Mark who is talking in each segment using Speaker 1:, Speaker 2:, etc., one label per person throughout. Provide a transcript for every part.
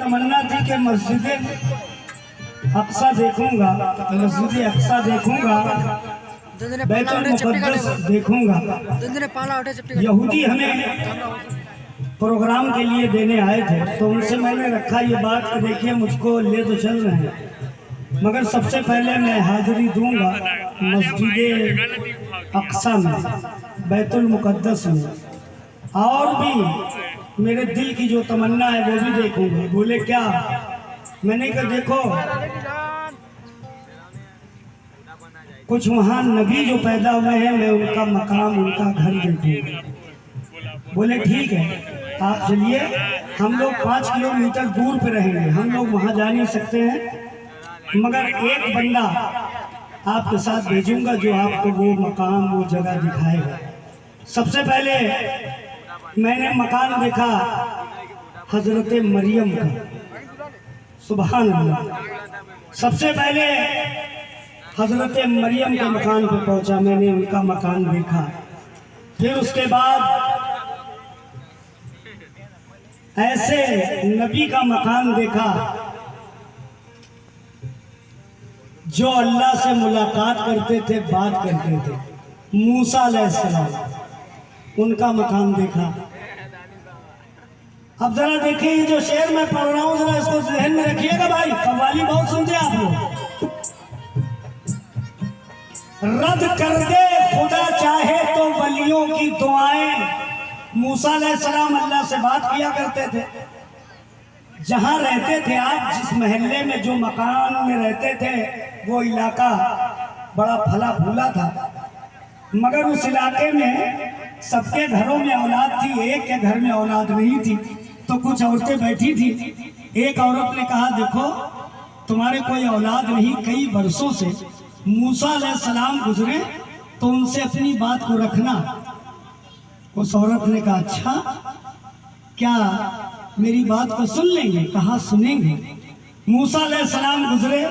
Speaker 1: तमन्ना थी कि मस्जिद अक्सा देखूंगा, मस्जिद अक्सा देखूंगा, बैतुल मुक़द्दस देखूंगा। यहूदी हमें प्रोग्राम के लिए देने आए थे, तो उनसे मैंने रखा ये बात कि देखिए मुझको ले तो चल रहे हैं, मगर सबसे पहले मैं हाजिरी दूंगा मस्जिद अक्सा में, बैतुल मुक़द्दस में, और भी मेरे दिल की जो तमन्ना है वो भी देखूंगा। बोले क्या? मैंने कहा देखो कुछ वहाँ नबी जो पैदा हुए हैं, मैं उनका मकाम, उनका घर देखूंगा। बोले ठीक है, आप चलिए, हम लोग 5 किलोमीटर दूर पे रहेंगे, हम लोग वहाँ जा नहीं सकते हैं, मगर एक बंदा आपके साथ भेजूंगा जो आपको वो मकाम, वो जगह दिखाएगा। सबसे पहले मैंने मकान देखा हजरत मरियम का, सुभान अल्लाह। सबसे पहले हजरत मरियम के मकान पर पहुंचा, मैंने उनका मकान देखा। फिर उसके बाद ऐसे नबी का मकान देखा जो अल्लाह से मुलाकात करते थे, बात करते थे, मूसा अलैहिस्सलाम, उनका मकान देखा। अब जरा देखिए, ये जो शेर मैं पढ़ रहा हूँ जरा इसको ज़हन में रखिएगा भाई, कव्वाली बहुत सुनते हैं आप लोग। रद्द कर दे खुदा चाहे तो वलियों की दुआएं। मूसा अलैहिस्सलाम अल्लाह से बात किया करते थे। जहाँ रहते थे आप, जिस महल्ले में, जो मकान में रहते थे, वो इलाका बड़ा फला फूला था, मगर उस इलाके में सबके घरों में औलाद थी, एक के घर में औलाद नहीं थी। तो कुछ औरतें बैठी थी, एक औरत ने कहा देखो तुम्हारे कोई औलाद नहीं, कई बरसों से मूसा अलैहिस्सलाम गुजरे, तो उनसे अपनी बात को रखना। उस औरत ने कहा अच्छा, क्या मेरी बात को सुन लेंगे? कहा सुनेंगे। मूसा अलैहिस्सलाम गुजरे,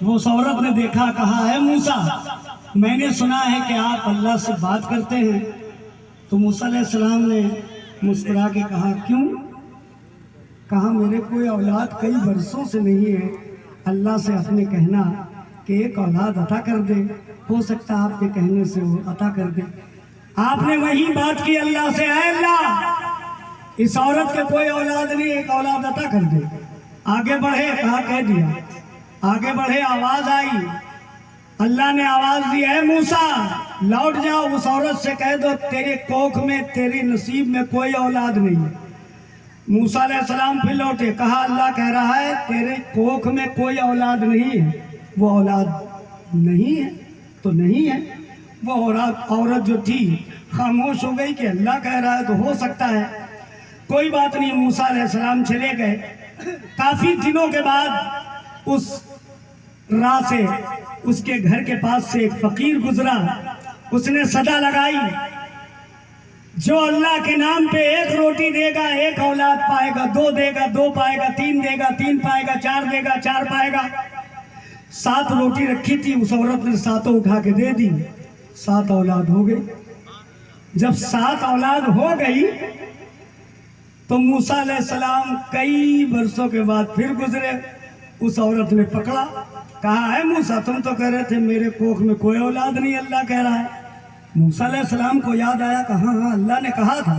Speaker 1: वो उस औरत ने देखा, कहा है मूसा, मैंने सुना है कि आप अल्लाह से बात करते हैं। तो मूसा अलैहिस्सलाम ने मुस्कुरा के कहा क्यों? कहा मेरे कोई औलाद कई बरसों से नहीं है, अल्लाह से अपने कहना कि एक औलाद अता कर दे, हो सकता आपके कहने से वो अता कर दे। आपने वही बात की अल्लाह से, है अल्लाह इस औरत के कोई औलाद नहीं, एक औलाद अता कर दे। आगे बढ़े, कहा कह दिया, आगे बढ़े, आवाज आई, अल्लाह ने आवाज दी, है मूसा लौट जाओ, उस औरत से कह दो तेरे कोख में, तेरे नसीब में कोई औलाद नहीं है। मूसा अलैहिस्सलाम फिर लौटे, कहा अल्लाह कह रहा है तेरे कोख में कोई औलाद नहीं है। वो औलाद नहीं है तो नहीं है। वो औरत जो थी खामोश हो गई कि अल्लाह कह रहा है तो हो सकता है, कोई बात नहीं। मूसा अलैहिस्सलाम चले गए। काफी दिनों के बाद उस राह से, उसके घर के पास से एक फकीर गुजरा। उसने सदा लगाई, जो अल्लाह के नाम पे एक रोटी देगा एक औलाद पाएगा, 2 देगा 2 पाएगा, 3 देगा 3 पाएगा, 4 देगा 4 पाएगा। 7 रोटी रखी थी, उस औरत ने 7 उठा के दे दी, 7 औलाद हो गई। जब 7 औलाद हो गई तो मूसा अलैहिस्सलाम कई वर्षों के बाद फिर गुजरे। उस औरत ने पकड़ा, कहा है मूसा तुम तो कह रहे थे मेरे कोख में कोई औलाद नहीं, अल्लाह कह रहा है। मूसा अलैहिस्सलाम को याद आया, कहा हाँ अल्लाह ने कहा था।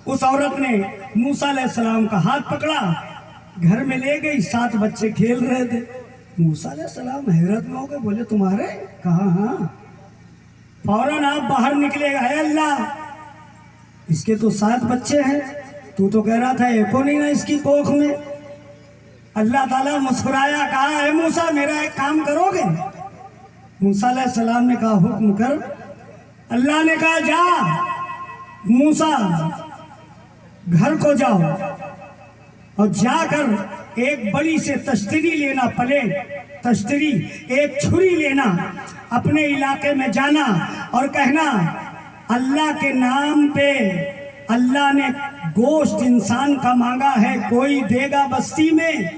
Speaker 1: उस औरत ने मूसा अलैहिस्सलाम का हाथ पकड़ा, घर में ले गई, 7 बच्चे खेल रहे थे। मूसा अलैहिस्सलाम हैरत में हो गए, बोले तुम्हारे? कहा हाँ। फौरन आप बाहर निकले, है अल्लाह इसके तो 7 बच्चे हैं, तू तो कह रहा था एको नहीं ना इसकी कोख में। अल्लाह ताला मुस्कुराया, कहा है मूसा मेरा एक काम करोगे? मूसा अलैहिस्सलाम ने कहा हुक्म कर। अल्लाह ने कहा जा मूसा घर को जाओ और जाकर एक बड़ी से तश्तरी लेना, प्लेट तश्तरी, एक छुरी लेना, अपने इलाके में जाना और कहना अल्लाह के नाम पे अल्लाह ने गोश्त इंसान का मांगा है, कोई देगा बस्ती में।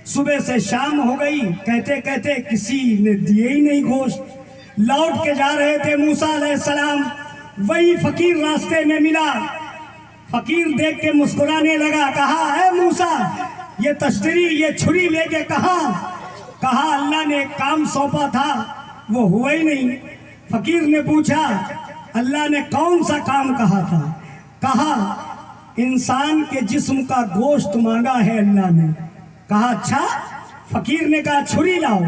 Speaker 1: सुबह से शाम हो गई, कहते कहते किसी ने दिए ही नहीं गोश्त। लौट के जा रहे थे मूसा अलैहिस्सलाम, वही फकीर रास्ते में मिला। फकीर देख के मुस्कुराने लगा, कहा है मूसा ये तश्तरी ये छुरी लेके कहा अल्लाह ने एक काम सौंपा था वो हुआ ही नहीं। फकीर ने पूछा अल्लाह ने कौन सा काम कहा था? कहा इंसान के जिस्म का गोश्त मांगा है अल्लाह ने। कहा अच्छा। फकीर ने कहा छुरी लाओ।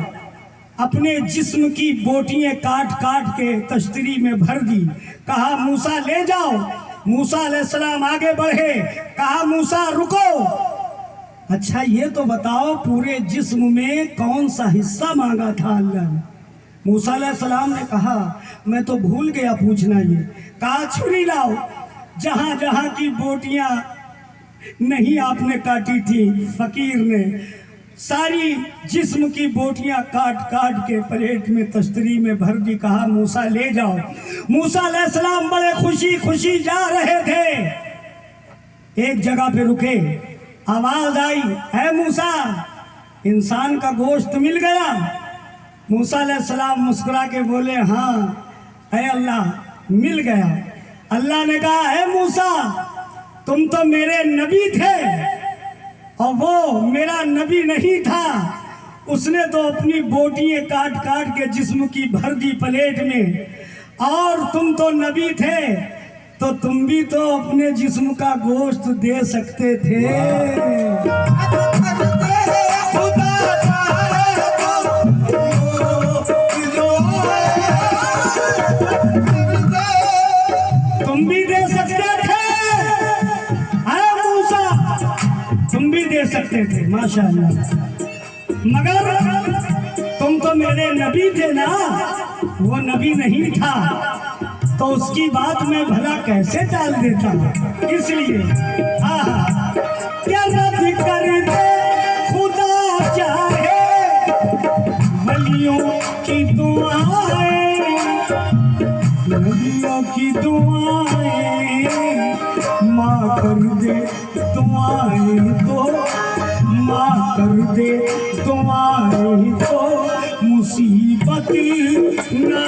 Speaker 1: अपने जिस्म की बोटियां काट काट के तश्तरी में भर दी। कहा मूसा ले जाओ। मूसा अलैहिस्सलाम आगे बढ़े। कहा मूसा रुको। अच्छा ये तो बताओ पूरे जिस्म में कौन सा हिस्सा मांगा था अल्लाह ने? मूसा अलैहिस्सलाम ने कहा मैं तो भूल गया पूछना ये। कहा छुरी लाओ। जहां जहां की बोटियां नहीं आपने काटी थी फकीर ने सारी जिस्म की बोटियां काट काट के प्लेट में तश्तरी में भर दी। कहा मूसा ले जाओ। मूसा अलैहिस्सलाम बड़े खुशी खुशी जा रहे थे। एक जगह पे रुके। आवाज आई है मूसा इंसान का गोश्त मिल गया? मूसा अलैहिस्सलाम मुस्कुरा के बोले हाँ है अल्लाह मिल गया। अल्लाह ने कहा है मूसा तुम तो मेरे नबी थे और वो मेरा नबी नहीं था। उसने तो अपनी बोटियां काट काट के जिस्म की भर दी प्लेट में और तुम तो नबी थे तो तुम भी तो अपने जिस्म का गोश्त दे सकते थे। तुम भी दे सकते थे मूसा तुम भी दे सकते थे माशाअल्लाह। मगर तुम तो मेरे नबी थे ना। वो नबी नहीं था तो उसकी बात मैं भला कैसे टाल देता। इसलिए क्या रद्द कर दे खुदा चाहे वलियों की दुआएं नबियों की दुआएं माँ कर दे दुआएं तो माँ कर दे दुआएं तो मुसीबत ना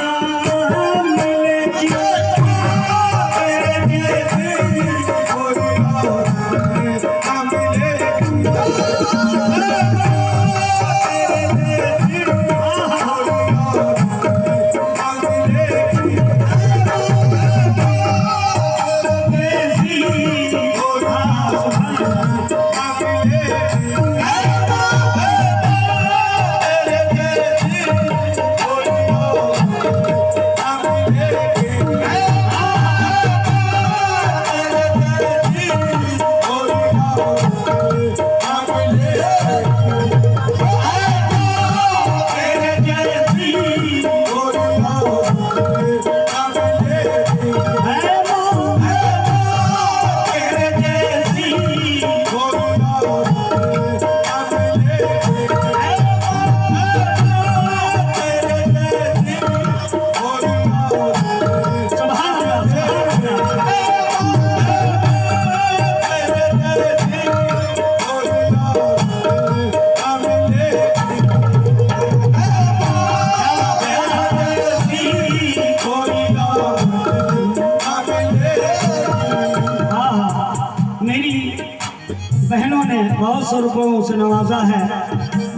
Speaker 1: बहनों ने बहुत सौ रुपयों से नवाजा है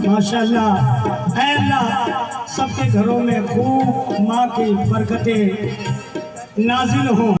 Speaker 1: माशाअल्लाह। ऐ अल्लाह सबके घरों में खूब माँ की बरकतें नाजिल हों।